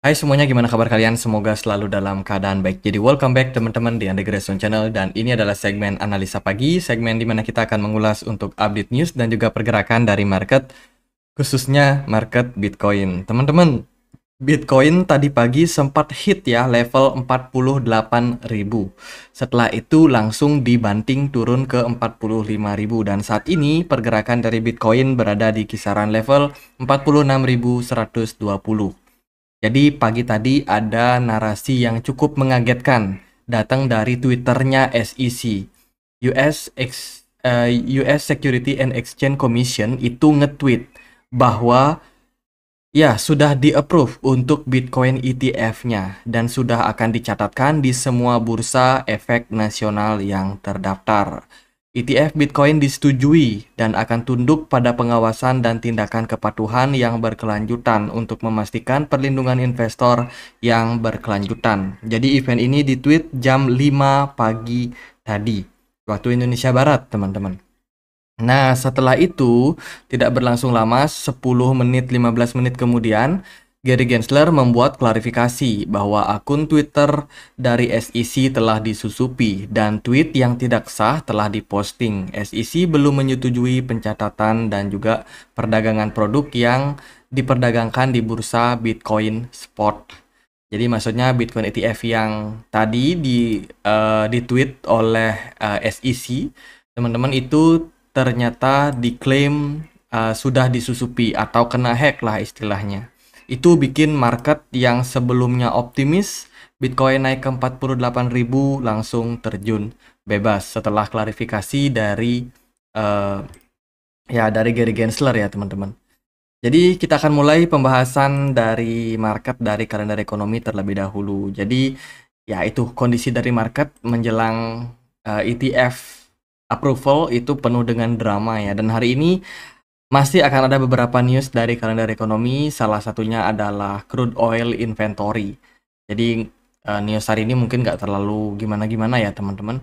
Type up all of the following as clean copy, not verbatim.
Hai semuanya, gimana kabar kalian? Semoga selalu dalam keadaan baik. Jadi welcome back teman-teman di Andre Grayson Channel, dan ini adalah segmen analisa pagi, segmen di mana kita akan mengulas untuk update news dan juga pergerakan dari market, khususnya market Bitcoin. Teman-teman, Bitcoin tadi pagi sempat hit ya level 48.000. Setelah itu langsung dibanting turun ke 45.000, dan saat ini pergerakan dari Bitcoin berada di kisaran level 46.120. Jadi pagi tadi ada narasi yang cukup mengagetkan datang dari Twitternya SEC. US Security and Exchange Commission itu nge-tweet bahwa ya sudah di-approve untuk Bitcoin ETF-nya dan sudah akan dicatatkan di semua bursa efek nasional yang terdaftar. ETF Bitcoin disetujui dan akan tunduk pada pengawasan dan tindakan kepatuhan yang berkelanjutan untuk memastikan perlindungan investor yang berkelanjutan. Jadi event ini di-tweet jam 5 pagi tadi, waktu Indonesia Barat, teman-teman. Nah, setelah itu tidak berlangsung lama, 10 menit 15 menit kemudian Gary Gensler membuat klarifikasi bahwa akun Twitter dari SEC telah disusupi dan tweet yang tidak sah telah diposting. SEC belum menyetujui pencatatan dan juga perdagangan produk yang diperdagangkan di bursa Bitcoin Spot. Jadi maksudnya Bitcoin ETF yang tadi di-tweet oleh SEC, teman-teman, itu ternyata diklaim sudah disusupi atau kena hack lah istilahnya. Itu bikin market yang sebelumnya optimis, Bitcoin naik ke 48.000 langsung terjun bebas setelah klarifikasi dari dari Gary Gensler ya teman-teman. Jadi kita akan mulai pembahasan dari market dari kalender ekonomi terlebih dahulu. Jadi ya itu kondisi dari market menjelang ETF approval itu penuh dengan drama ya. Dan hari ini masih akan ada beberapa news dari kalender ekonomi, salah satunya adalah crude oil inventory. Jadi news hari ini mungkin nggak terlalu gimana-gimana ya teman-teman.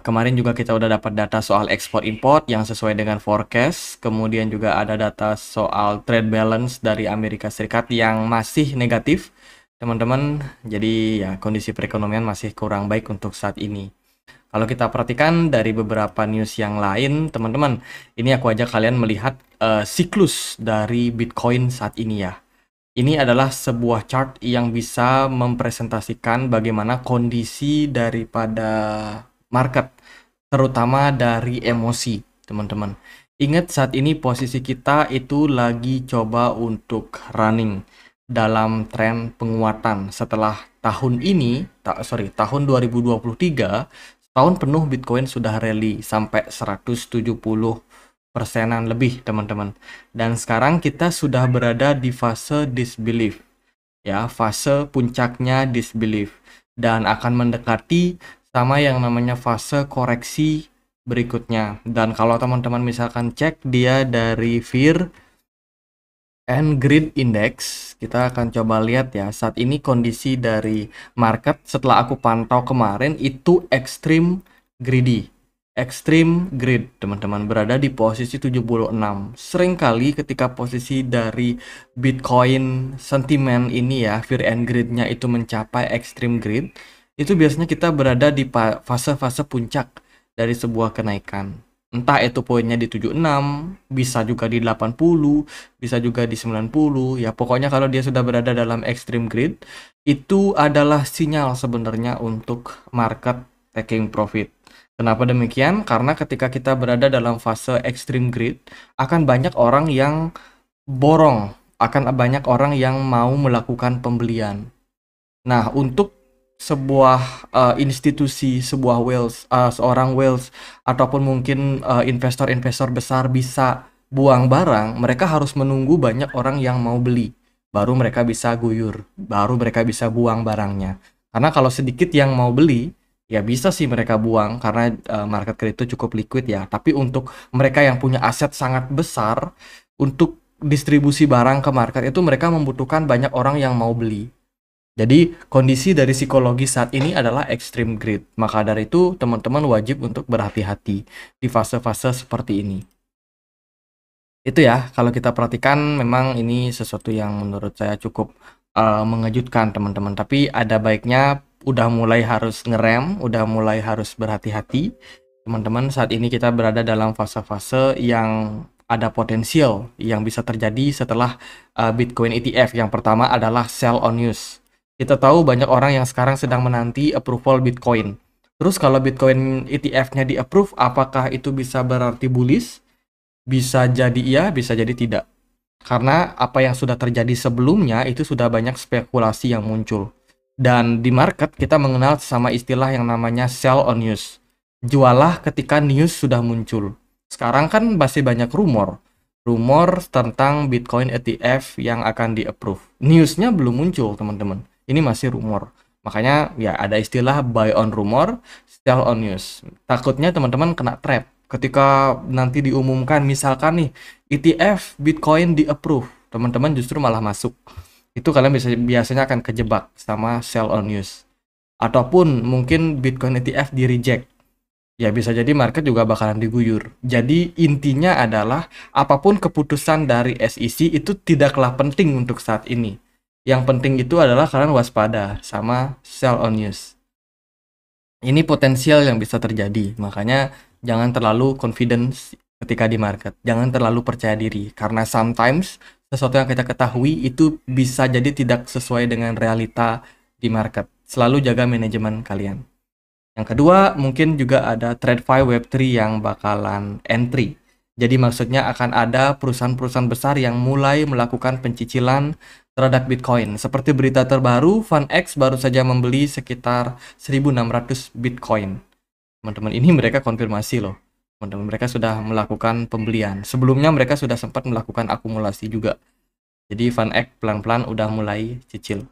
Kemarin juga kita udah dapat data soal ekspor import yang sesuai dengan forecast. Kemudian juga ada data soal trade balance dari Amerika Serikat yang masih negatif, teman-teman. Jadi ya kondisi perekonomian masih kurang baik untuk saat ini. Kalau kita perhatikan dari beberapa news yang lain, teman-teman, ini aku ajak kalian melihat siklus dari Bitcoin saat ini ya. Ini adalah sebuah chart yang bisa mempresentasikan bagaimana kondisi daripada market, terutama dari emosi, teman-teman. Ingat saat ini posisi kita itu lagi coba untuk running dalam tren penguatan setelah tahun ini, tahun 2023, tahun penuh Bitcoin sudah rally sampai 170%-an lebih, teman-teman. Dan sekarang kita sudah berada di fase disbelief. Ya, fase puncaknya disbelief dan akan mendekati sama yang namanya fase koreksi berikutnya. Dan kalau teman-teman misalkan cek dia dari Fear and Greed Index, kita akan coba lihat ya. Saat ini kondisi dari market setelah aku pantau kemarin itu extreme greedy. Extreme greed, teman-teman, berada di posisi 76. Seringkali ketika posisi dari Bitcoin sentiment ini ya, fear and greed-nya itu mencapai extreme greed, itu biasanya kita berada di fase-fase puncak dari sebuah kenaikan. Entah itu poinnya di 76, bisa juga di 80, bisa juga di 90. Ya pokoknya kalau dia sudah berada dalam extreme greed, itu adalah sinyal sebenarnya untuk market taking profit. Kenapa demikian? Karena ketika kita berada dalam fase extreme greed, akan banyak orang yang borong, akan banyak orang yang mau melakukan pembelian. Nah, untuk sebuah institusi, sebuah seorang wealth, ataupun mungkin investor-investor besar bisa buang barang, mereka harus menunggu banyak orang yang mau beli. Baru mereka bisa guyur, baru mereka bisa buang barangnya. Karena kalau sedikit yang mau beli, ya bisa sih mereka buang karena market kripto cukup liquid ya. Tapi untuk mereka yang punya aset sangat besar, untuk distribusi barang ke market itu mereka membutuhkan banyak orang yang mau beli. Jadi kondisi dari psikologi saat ini adalah extreme greed. Maka dari itu teman-teman wajib untuk berhati-hati di fase-fase seperti ini. Itu ya, kalau kita perhatikan memang ini sesuatu yang menurut saya cukup mengejutkan teman-teman. Tapi ada baiknya udah mulai harus ngerem, udah mulai harus berhati-hati. Teman-teman, saat ini kita berada dalam fase-fase yang ada potensial yang bisa terjadi setelah Bitcoin ETF. Yang pertama adalah sell on news. Kita tahu banyak orang yang sekarang sedang menanti approval Bitcoin. Terus kalau Bitcoin ETF-nya di-approve, apakah itu bisa berarti bullish? Bisa jadi iya, bisa jadi tidak. Karena apa yang sudah terjadi sebelumnya itu sudah banyak spekulasi yang muncul. Dan di market kita mengenal sama istilah yang namanya sell on news. Jualah ketika news sudah muncul. Sekarang kan masih banyak rumor. Rumor tentang Bitcoin ETF yang akan di-approve. Newsnya belum muncul, teman-teman. Ini masih rumor. Makanya ya ada istilah buy on rumor, sell on news. Takutnya teman-teman kena trap. Ketika nanti diumumkan, misalkan nih, ETF Bitcoin di-approve, teman-teman justru malah masuk. Itu kalian biasanya akan kejebak sama sell on news. Ataupun mungkin Bitcoin ETF di-reject. Ya bisa jadi market juga bakalan diguyur. Jadi intinya adalah apapun keputusan dari SEC itu tidaklah penting untuk saat ini. Yang penting itu adalah kalian waspada sama sell on news. Ini potensial yang bisa terjadi. Makanya jangan terlalu confidence ketika di market. Jangan terlalu percaya diri. Karena sometimes sesuatu yang kita ketahui itu bisa jadi tidak sesuai dengan realita di market. Selalu jaga manajemen kalian. Yang kedua, mungkin juga ada TradFi Web3 yang bakalan entry. Jadi maksudnya akan ada perusahaan-perusahaan besar yang mulai melakukan pencicilan terhadap Bitcoin. Seperti berita terbaru, FunX baru saja membeli sekitar 1.600 Bitcoin. Teman-teman, ini mereka konfirmasi loh. Teman-teman, mereka sudah melakukan pembelian. Sebelumnya mereka sudah sempat melakukan akumulasi juga. Jadi FunX pelan-pelan udah mulai cicil.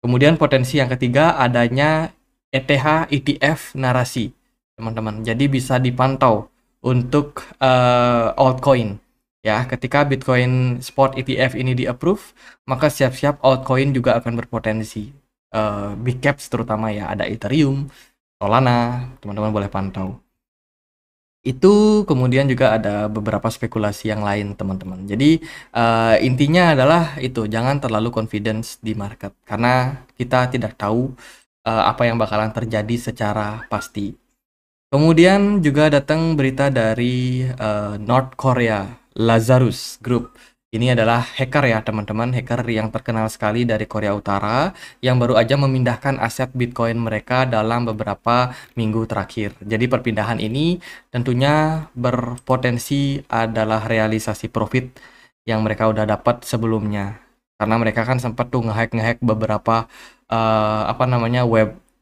Kemudian potensi yang ketiga adanya ETH ETF narasi, teman-teman. Jadi bisa dipantau untuk altcoin. Ya, ketika Bitcoin Spot ETF ini di-approve, maka siap-siap altcoin juga akan berpotensi. Big caps terutama ya, ada Ethereum, Solana, teman-teman boleh pantau. Itu kemudian juga ada beberapa spekulasi yang lain, teman-teman. Jadi intinya adalah itu, jangan terlalu confidence di market karena kita tidak tahu apa yang bakalan terjadi secara pasti. Kemudian juga datang berita dari North Korea, Lazarus Group. Ini adalah hacker ya teman-teman, hacker yang terkenal sekali dari Korea Utara yang baru aja memindahkan aset Bitcoin mereka dalam beberapa minggu terakhir. Jadi perpindahan ini tentunya berpotensi adalah realisasi profit yang mereka udah dapat sebelumnya. Karena mereka kan sempat tuh ngehack beberapa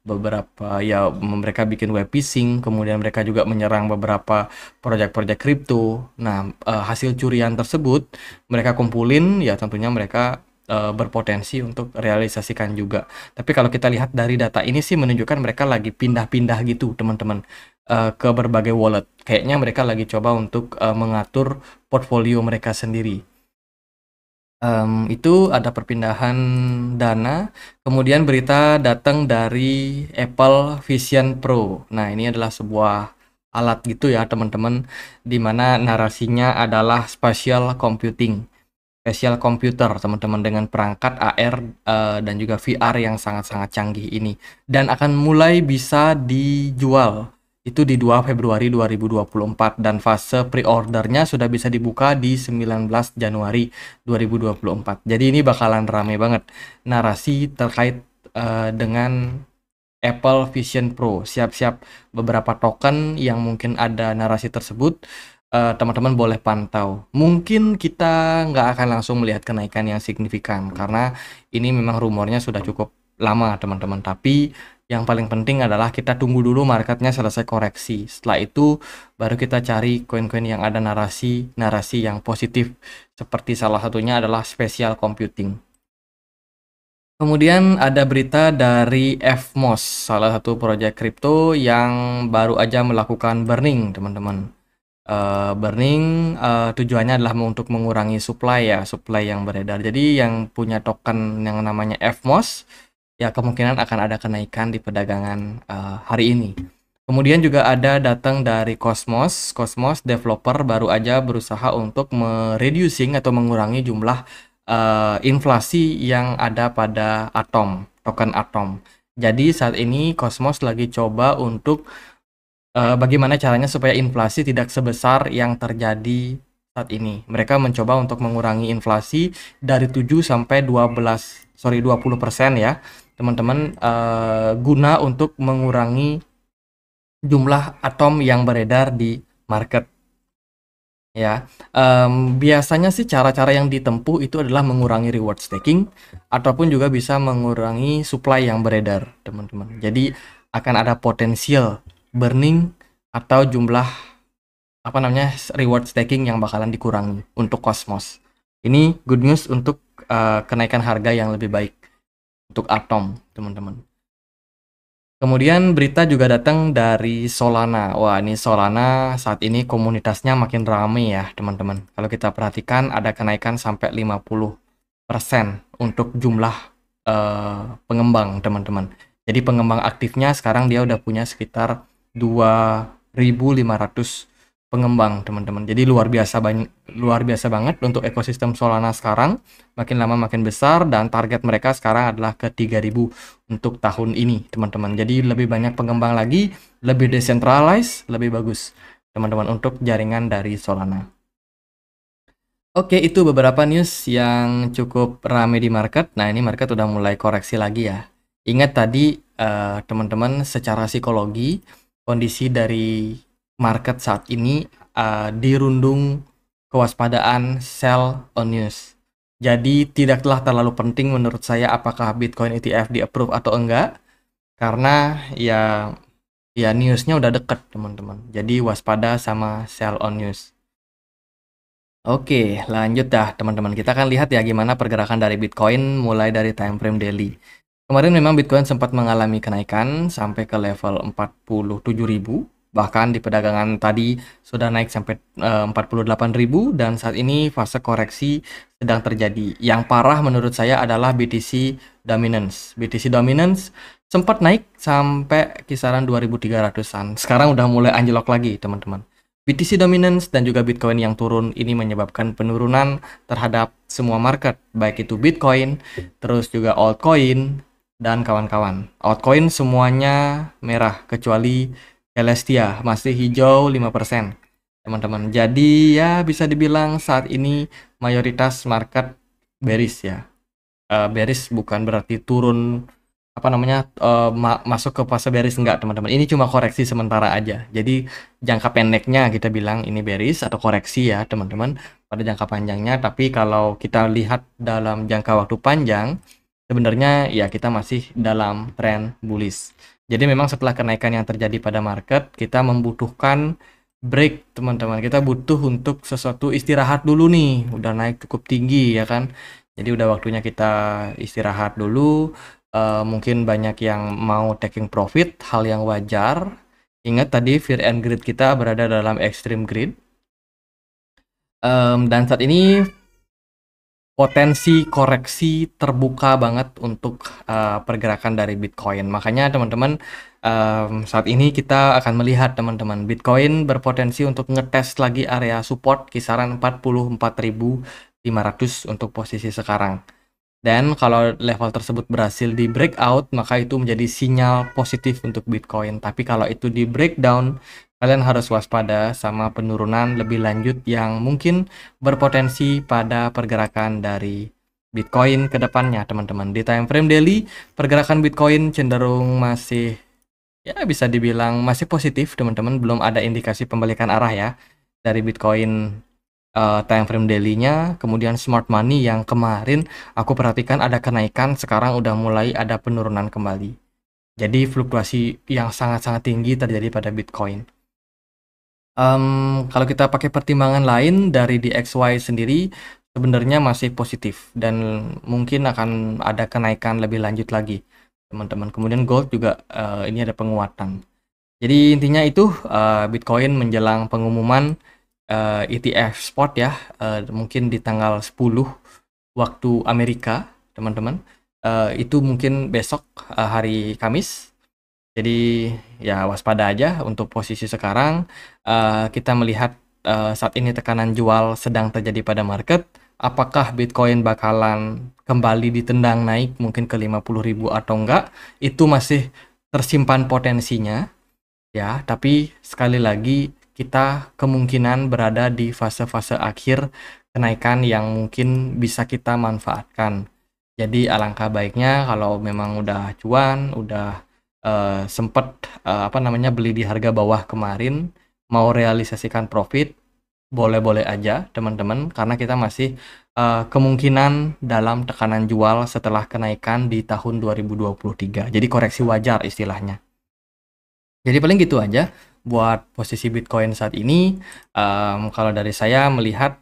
beberapa ya mereka bikin web phishing, kemudian mereka juga menyerang beberapa proyek-proyek kripto. Nah, hasil curian tersebut mereka kumpulin, ya tentunya mereka berpotensi untuk realisasikan juga. Tapi kalau kita lihat dari data ini sih menunjukkan mereka lagi pindah-pindah gitu, teman-teman, ke berbagai wallet. Kayaknya mereka lagi coba untuk mengatur portfolio mereka sendiri. Itu ada perpindahan dana, kemudian berita datang dari Apple Vision Pro. Nah, ini adalah sebuah alat gitu ya teman-teman, dimana narasinya adalah spatial computing, spatial computer teman-teman, dengan perangkat AR dan juga VR yang sangat-sangat canggih ini, dan akan mulai bisa dijual itu di 2 Februari 2024 dan fase pre-ordernya sudah bisa dibuka di 19 Januari 2024. Jadi ini bakalan rame banget narasi terkait dengan Apple Vision Pro. Siap-siap beberapa token yang mungkin ada narasi tersebut, teman-teman boleh pantau. Mungkin kita nggak akan langsung melihat kenaikan yang signifikan karena ini memang rumornya sudah cukup lama teman-teman, tapi yang paling penting adalah kita tunggu dulu marketnya selesai koreksi. Setelah itu baru kita cari koin-koin yang ada narasi yang positif. Seperti salah satunya adalah spatial computing. Kemudian ada berita dari FMOS, salah satu proyek kripto yang baru aja melakukan burning, teman-teman. Burning tujuannya adalah untuk mengurangi supply yang beredar. Jadi yang punya token yang namanya FMOS, ya kemungkinan akan ada kenaikan di perdagangan hari ini. Kemudian juga ada datang dari Cosmos developer baru aja berusaha untuk mereducing atau mengurangi jumlah inflasi yang ada pada token Atom. Jadi saat ini Cosmos lagi coba untuk bagaimana caranya supaya inflasi tidak sebesar yang terjadi saat ini. Mereka mencoba untuk mengurangi inflasi dari 7 sampai 20% ya, teman-teman, guna untuk mengurangi jumlah atom yang beredar di market. Ya, biasanya sih cara-cara yang ditempuh itu adalah mengurangi reward staking ataupun juga bisa mengurangi supply yang beredar, teman-teman. Jadi akan ada potensial burning atau jumlah reward staking yang bakalan dikurangi untuk Cosmos. Ini good news untuk kenaikan harga yang lebih baik untuk Atom, teman-teman. Kemudian berita juga datang dari Solana. Wah, ini Solana saat ini komunitasnya makin ramai ya, teman-teman. Kalau kita perhatikan ada kenaikan sampai 50% untuk jumlah pengembang, teman-teman. Jadi pengembang aktifnya sekarang dia udah punya sekitar 2.500 pengembang, teman-teman. Jadi luar biasa banget untuk ekosistem Solana sekarang. Makin lama makin besar dan target mereka sekarang adalah ke 3.000 untuk tahun ini, teman-teman. Jadi lebih banyak pengembang lagi, lebih decentralized, lebih bagus, teman-teman, untuk jaringan dari Solana. Oke, itu beberapa news yang cukup ramai di market. Nah, ini market udah mulai koreksi lagi ya. Ingat tadi, teman-teman, secara psikologi, kondisi dari market saat ini dirundung kewaspadaan sell on news. Jadi tidaklah terlalu penting menurut saya apakah Bitcoin ETF di approve atau enggak, karena ya newsnya udah deket, teman-teman. Jadi waspada sama sell on news. Oke, lanjut dah teman-teman. Kita akan lihat ya gimana pergerakan dari Bitcoin mulai dari time frame daily. Kemarin memang Bitcoin sempat mengalami kenaikan sampai ke level 47.000. Bahkan di perdagangan tadi sudah naik sampai 48.000 dan saat ini fase koreksi sedang terjadi. Yang parah menurut saya adalah BTC Dominance. BTC Dominance sempat naik sampai kisaran 2.300-an. Sekarang udah mulai anjlok lagi, teman-teman. BTC Dominance dan juga Bitcoin yang turun ini menyebabkan penurunan terhadap semua market, baik itu Bitcoin, terus juga altcoin, dan kawan-kawan. Altcoin semuanya merah, kecuali Celestia masih hijau 5%, teman-teman. Jadi ya bisa dibilang saat ini mayoritas market bearish ya. Bearish bukan berarti turun masuk ke fase bearish, enggak, teman-teman. Ini cuma koreksi sementara aja. Jadi jangka pendeknya kita bilang ini bearish atau koreksi ya, teman-teman, pada jangka panjangnya. Tapi kalau kita lihat dalam jangka waktu panjang, sebenarnya ya kita masih dalam tren bullish. Jadi memang setelah kenaikan yang terjadi pada market, kita membutuhkan break, teman-teman. Kita butuh untuk sesuatu istirahat dulu nih. Udah naik cukup tinggi ya kan. Jadi udah waktunya kita istirahat dulu. Mungkin banyak yang mau taking profit, hal yang wajar. Ingat tadi fear and greed kita berada dalam extreme greed. Dan saat ini potensi koreksi terbuka banget untuk pergerakan dari Bitcoin. Makanya teman-teman, saat ini kita akan melihat, teman-teman, Bitcoin berpotensi untuk ngetes lagi area support kisaran 44.500 untuk posisi sekarang. Dan kalau level tersebut berhasil di breakout, maka itu menjadi sinyal positif untuk Bitcoin. Tapi kalau itu di breakdown, kalian harus waspada sama penurunan lebih lanjut yang mungkin berpotensi pada pergerakan dari Bitcoin ke depannya, teman-teman. Di time frame daily, pergerakan Bitcoin cenderung masih, ya bisa dibilang masih positif, teman-teman. Belum ada indikasi pembalikan arah ya dari Bitcoin time frame daily-nya. Kemudian smart money yang kemarin aku perhatikan ada kenaikan, sekarang udah mulai ada penurunan kembali. Jadi fluktuasi yang sangat-sangat tinggi terjadi pada Bitcoin. Kalau kita pakai pertimbangan lain dari DXY sendiri, sebenarnya masih positif dan mungkin akan ada kenaikan lebih lanjut lagi, teman-teman. Kemudian gold juga ini ada penguatan. Jadi intinya itu Bitcoin menjelang pengumuman ETF spot ya, mungkin di tanggal 10 waktu Amerika, teman-teman. Itu mungkin besok hari Kamis. Jadi ya waspada aja untuk posisi sekarang. Kita melihat saat ini tekanan jual sedang terjadi pada market. apakah Bitcoin bakalan kembali ditendang naik mungkin ke 50.000 atau enggak, itu masih tersimpan potensinya ya, tapi sekali lagi kita kemungkinan berada di fase-fase akhir kenaikan yang mungkin bisa kita manfaatkan. Jadi alangkah baiknya kalau memang udah cuan, udah sempet beli di harga bawah kemarin, mau realisasikan profit, boleh-boleh aja teman-teman, karena kita masih kemungkinan dalam tekanan jual setelah kenaikan di tahun 2023. Jadi koreksi wajar istilahnya. Jadi paling gitu aja buat posisi Bitcoin saat ini. Kalau dari saya melihat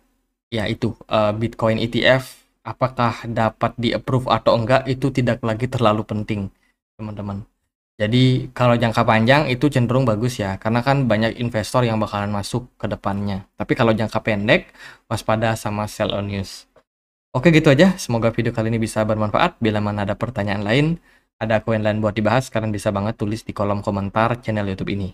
ya itu Bitcoin ETF apakah dapat di-approve atau enggak itu tidak lagi terlalu penting, teman-teman. Jadi kalau jangka panjang itu cenderung bagus ya, karena kan banyak investor yang bakalan masuk ke depannya. Tapi kalau jangka pendek, waspada sama sell on news. Oke gitu aja, semoga video kali ini bisa bermanfaat. Bila mana ada pertanyaan lain, ada koin lain buat dibahas, kalian bisa banget tulis di kolom komentar channel YouTube ini.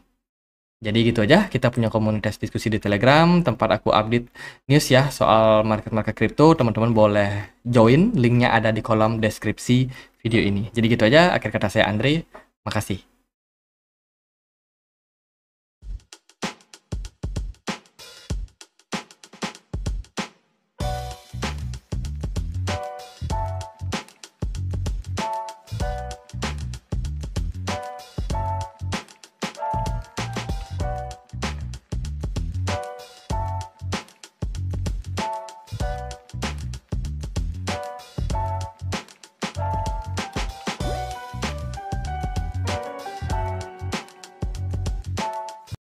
Jadi gitu aja, kita punya komunitas diskusi di Telegram, tempat aku update news ya soal market-market kripto. Teman-teman boleh join, linknya ada di kolom deskripsi video ini. Jadi gitu aja, akhir kata saya Andre, makasih.